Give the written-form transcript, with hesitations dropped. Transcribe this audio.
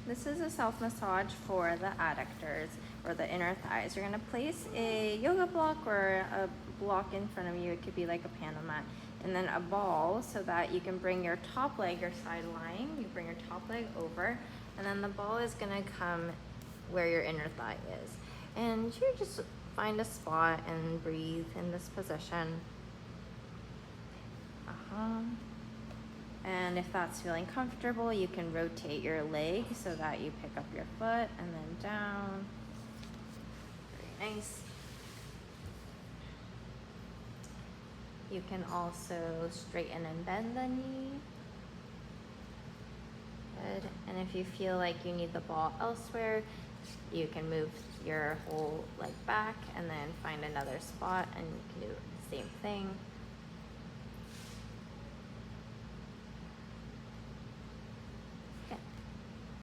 This is a self massage for the adductors or the inner thighs. You're gonna place a yoga block or a block in front of you. It could be like a panel mat, and then a ball so that you can bring your top leg, your side lying, you bring your top leg over, and then the ball is gonna come where your inner thigh is. And you just find a spot and breathe in this position. And if that's feeling comfortable, you can rotate your leg so that you pick up your foot and then down. Very nice. You can also straighten and bend the knee. Good. And if you feel like you need the ball elsewhere, you can move your whole leg back and then find another spot and you can do the same thing.